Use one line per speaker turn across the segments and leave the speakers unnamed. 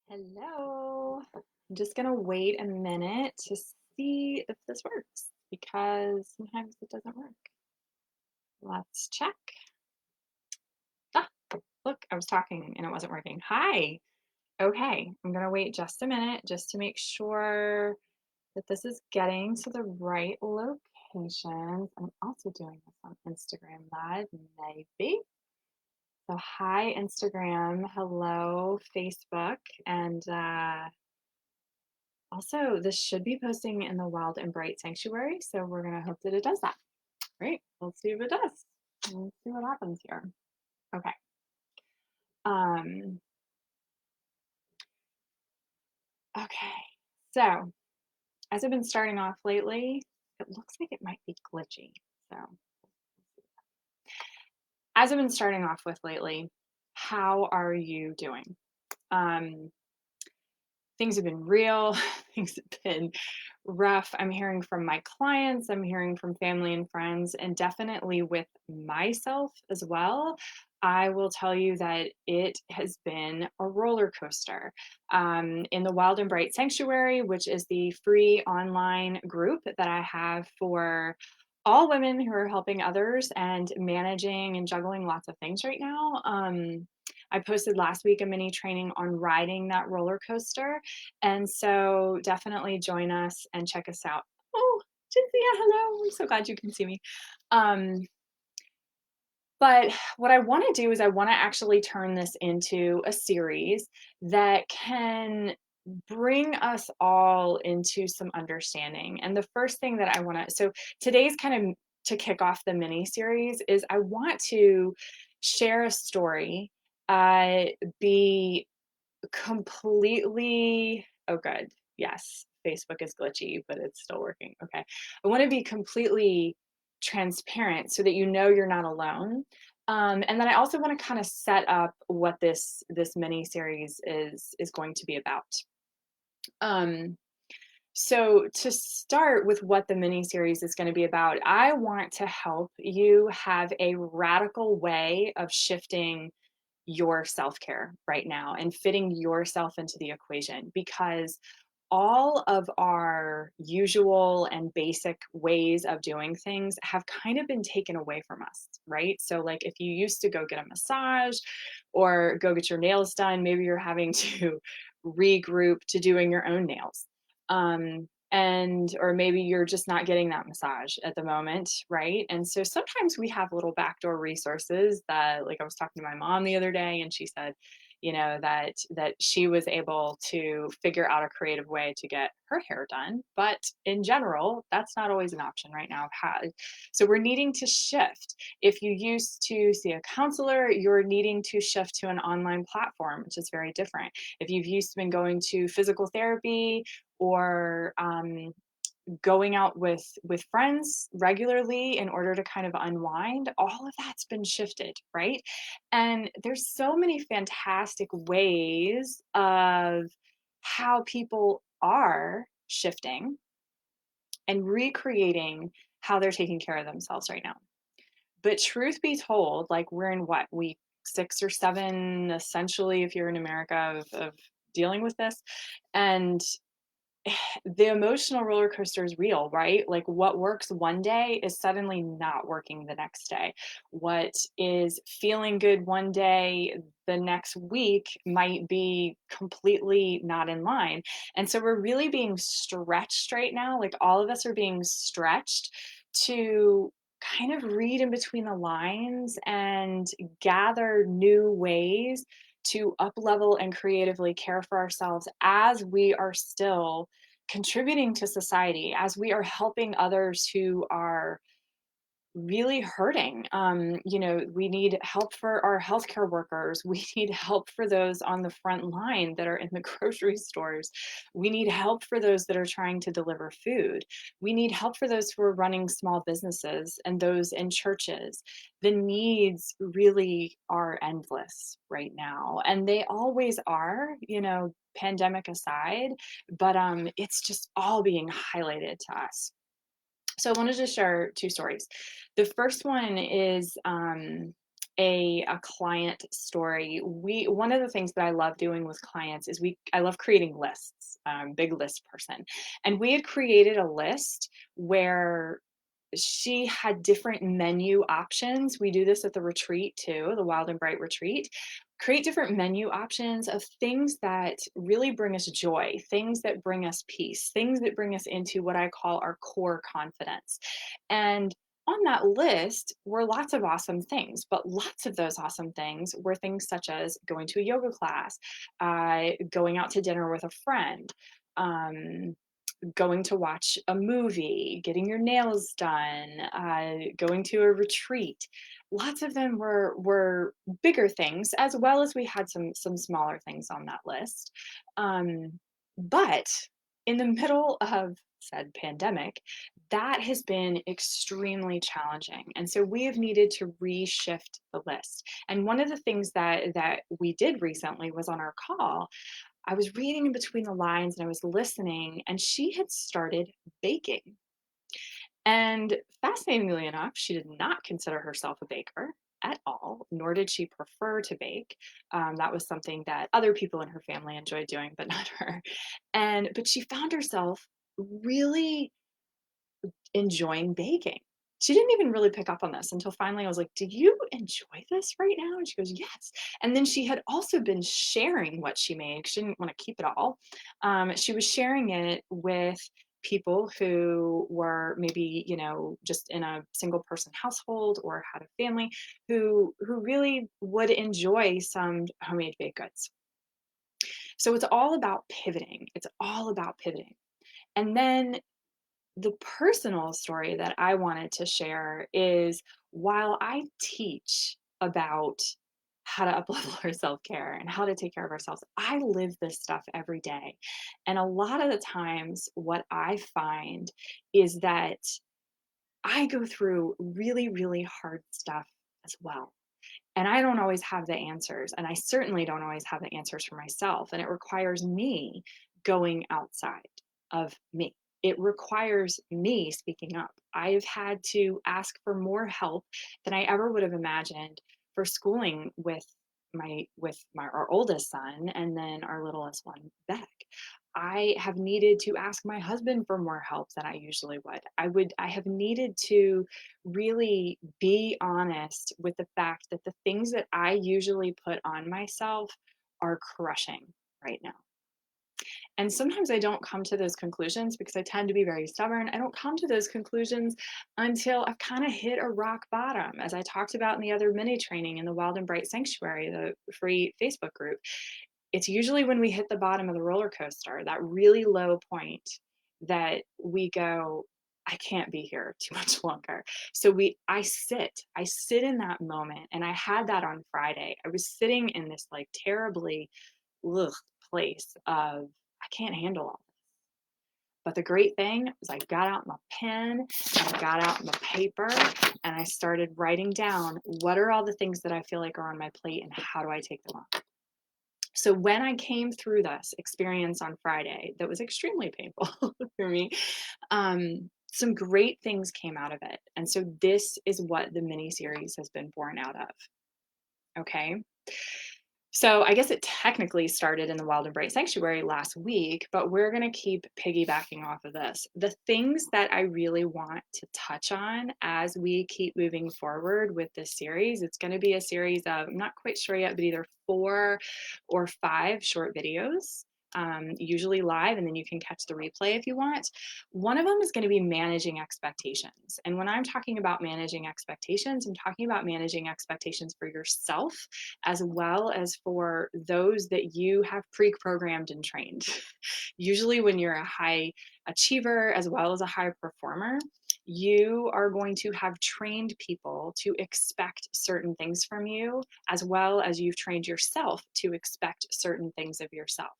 Hello. I'm just gonna wait a minute to see if this works because sometimes it doesn't work. Let's check. Ah, look, I was talking and it wasn't working. Hi. Okay, I'm gonna wait just a minute just to make sure that this is getting to the right locations. I'm also doing this on Instagram Live, maybe. So hi Instagram, hello Facebook, and also, this should be posting in the Wild and Bright Sanctuary, so we're gonna hope that it does that. Right? Let's see if it does. Let's see what happens here. Okay. Um, okay. So, as I've been starting off lately, it looks like it might be glitchy. So, as I've been starting off with lately, how are you doing? Um, things have been real, things have been rough. I'm hearing from my clients, I'm hearing from family and friends, and definitely with myself as well. I will tell you that it has been a roller coaster. In the Wild and Bright Sanctuary, which is the free online group that I have for all women who are helping others and managing and juggling lots of things right now. I posted last week a mini training on riding that roller coaster. And so definitely join us and check us out. Oh, Cynthia, hello. I'm so glad you can see me. Um, but what I want to do is I want to actually turn this into a series that can bring us all into some understanding. And the first thing that I want to, so today's kind of to kick off the mini series is I want to share a story, be completely, oh, good. Yes, Facebook is glitchy, but it's still working. Okay. I want to be completely transparent so that you know you're not alone. And then I also want to kind of set up what this mini series is going to be about. Um, so to start with what the mini series is going to be about, I want to help you have a radical way of shifting your self care right now and fitting yourself into the equation because all of our usual and basic ways of doing things have kind of been taken away from us, right? So, like if you used to go get a massage or go get your nails done, maybe you're having to regroup to doing your own nails. And or maybe you're just not getting that massage at the moment, right? And so sometimes we have little backdoor resources that, like I was talking to my mom the other day and she said, that she was able to figure out a creative way to get her hair done, but in general that's not always an option right now. So we're needing to shift. If you used to see a counselor, you're needing to shift to an online platform, which is very different. If you've used to been going to physical therapy or going out with friends regularly in order to kind of unwind, all of that's been shifted, right? And there's so many fantastic ways of how people are shifting and recreating how they're taking care of themselves right now. But truth be told, like we're in what, week 6 or 7 essentially, if you're in America, of dealing with this. And the emotional roller coaster is real, right? Like what works one day is suddenly not working the next day. What is feeling good one day, the next week might be completely not in line. And so we're really being stretched right now. Like all of us are being stretched to kind of read in between the lines and gather new ways to up level and creatively care for ourselves as we are still contributing to society, as we are helping others who are really hurting. We need help for our healthcare workers. We need help for those on the front line that are in the grocery stores. We need help for those that are trying to deliver food. We need help for those who are running small businesses and those in churches. The needs really are endless right now, and they always are, pandemic aside, but it's just all being highlighted to us. So I wanted to share two stories. The first one is a client story. One of the things that I love doing with clients is I love creating lists. Big list person, and we had created a list where she had different menu options. We do this at the retreat too, the Wild and Bright retreat. Create different menu options of things that really bring us joy, things that bring us peace, things that bring us into what I call our core confidence. And on that list were lots of awesome things, but lots of those awesome things were things such as going to a yoga class, going out to dinner with a friend, um, going to watch a movie, getting your nails done, going to a retreat. Lots of them were bigger things, as well as we had some smaller things on that list. But in the middle of said pandemic, that has been extremely challenging, and so we have needed to reshift the list. And one of the things that we did recently was on our call, I was reading in between the lines and I was listening, and she had started baking. And fascinatingly enough, she did not consider herself a baker at all, nor did she prefer to bake. That was something that other people in her family enjoyed doing, but not her. But she found herself really enjoying baking. She didn't even really pick up on this until finally I was like, "Do you enjoy this right now?" And she goes, "Yes." And then she had also been sharing what she made. She didn't want to keep it all. She was sharing it with people who were maybe, just in a single person household or had a family who really would enjoy some homemade baked goods. So it's all about pivoting. It's all about pivoting. And then the personal story that I wanted to share is, while I teach about how to uplevel our self care and how to take care of ourselves, I live this stuff every day. And a lot of the times, what I find is that I go through really, really hard stuff as well. And I don't always have the answers. And I certainly don't always have the answers for myself. And it requires me going outside of me. It requires me speaking up. I've had to ask for more help than I ever would have imagined for schooling with my our oldest son and then our littlest one, Beck. I have needed to ask my husband for more help than I usually would. I have needed to really be honest with the fact that the things that I usually put on myself are crushing right now. And sometimes I don't come to those conclusions because I tend to be very stubborn. I don't come to those conclusions until I've kind of hit a rock bottom, as I talked about in the other mini training in the Wild and Bright Sanctuary, the free Facebook group. It's usually when we hit the bottom of the roller coaster, that really low point, that we go, I can't be here too much longer. So I sit in that moment. And I had that on Friday. I was sitting in this like terribly ugh, place of, I can't handle all this. But the great thing is I got out my pen and I got out my paper and I started writing down, what are all the things that I feel like are on my plate and how do I take them off? So when I came through this experience on Friday, that was extremely painful for me, some great things came out of it. And so this is what the mini series has been born out of. Okay. So I guess it technically started in the Wild and Bright Sanctuary last week, but we're going to keep piggybacking off of this. The things that I really want to touch on as we keep moving forward with this series, it's going to be a series of, I'm not quite sure yet, but either 4 or 5 short videos, usually live, and then you can catch the replay if you want. One of them is going to be managing expectations. And when I'm talking about managing expectations, I'm talking about managing expectations for yourself as well as for those that you have pre-programmed and trained. Usually when you're a high achiever as well as a high performer, you are going to have trained people to expect certain things from you, as well as you've trained yourself to expect certain things of yourself.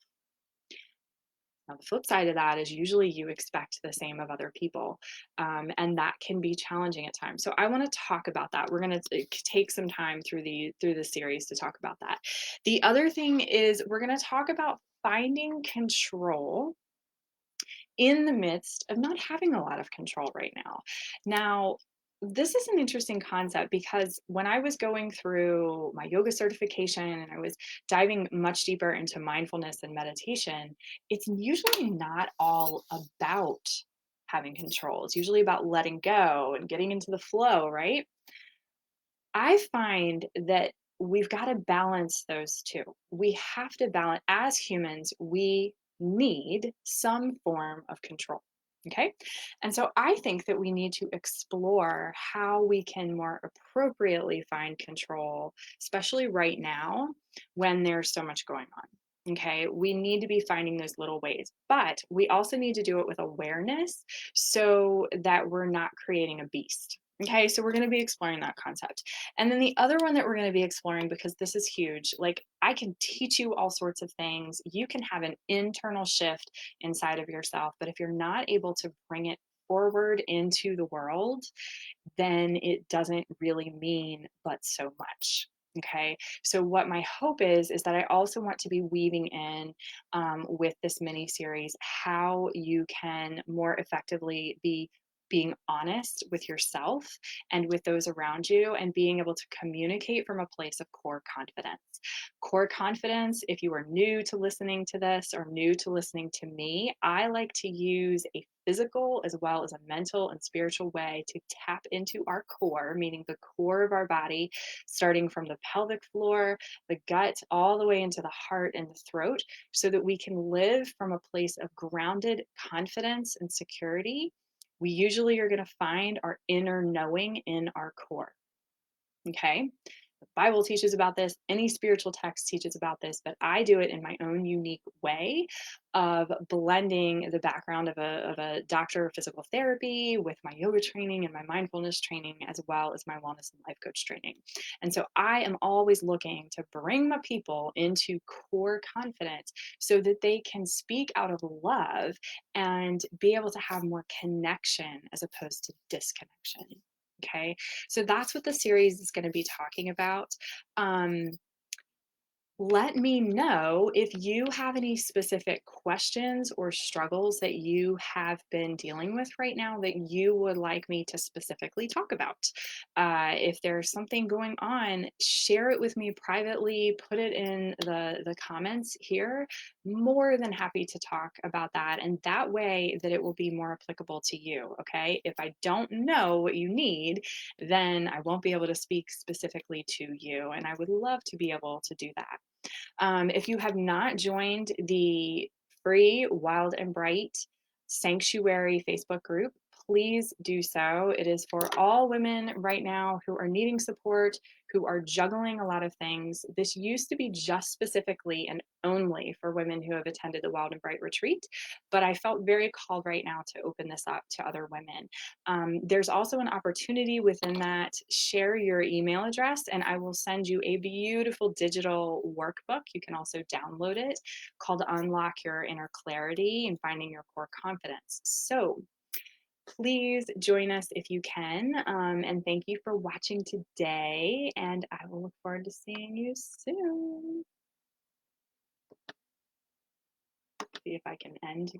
Now, the flip side of that is usually you expect the same of other people, and that can be challenging at times. So I want to talk about that. We're going to take some time through the series to talk about that. The other thing is we're going to talk about finding control in the midst of not having a lot of control right now. Now, This is an interesting concept because when I was going through my yoga certification and I was diving much deeper into mindfulness and meditation, it's usually not all about having control. It's usually about letting go and getting into the flow, right? I find that we've got to balance those two. We have to balance, as humans, we need some form of control. Okay. And so I think that we need to explore how we can more appropriately find control, especially right now when there's so much going on. Okay. We need to be finding those little ways, but we also need to do it with awareness so that we're not creating a beast. Okay. So we're going to be exploring that concept. And then the other one that we're going to be exploring, because this is huge, like I can teach you all sorts of things. You can have an internal shift inside of yourself, but if you're not able to bring it forward into the world, then it doesn't really mean but so much. Okay, so what my hope is that I also want to be weaving in with this mini series how you can more effectively be being honest with yourself and with those around you and being able to communicate from a place of core confidence. Core confidence, if you are new to listening to this or new to listening to me, I like to use a physical as well as a mental and spiritual way to tap into our core, meaning the core of our body, starting from the pelvic floor, the gut, all the way into the heart and the throat, so that we can live from a place of grounded confidence and security. We usually are going to find our inner knowing in our core. Okay. The Bible teaches about this, any spiritual text teaches about this, but I do it in my own unique way of blending the background of a doctor of physical therapy with my yoga training and my mindfulness training, as well as my wellness and life coach training. And so I am always looking to bring my people into core confidence so that they can speak out of love and be able to have more connection as opposed to disconnection. Okay, so that's what the series is going to be talking about. Um, Let me know if you have any specific questions or struggles that you have been dealing with right now that you would like me to specifically talk about. If there's something going on, share it with me privately, put it in the comments here. More than happy to talk about that. And that way that it will be more applicable to you. Okay. If I don't know what you need, then I won't be able to speak specifically to you. And I would love to be able to do that. If you have not joined the free Wild and Bright Sanctuary Facebook group, please do so. It is for all women right now who are needing support, who are juggling a lot of things. This used to be just specifically and only for women who have attended the Wild and Bright retreat, but I felt very called right now to open this up to other women. There's also an opportunity within that. Share your email address and I will send you a beautiful digital workbook. You can also download it, called Unlock Your Inner Clarity and Finding Your Core Confidence. So please join us if you can. And thank you for watching today. And I will look forward to seeing you soon. See if I can end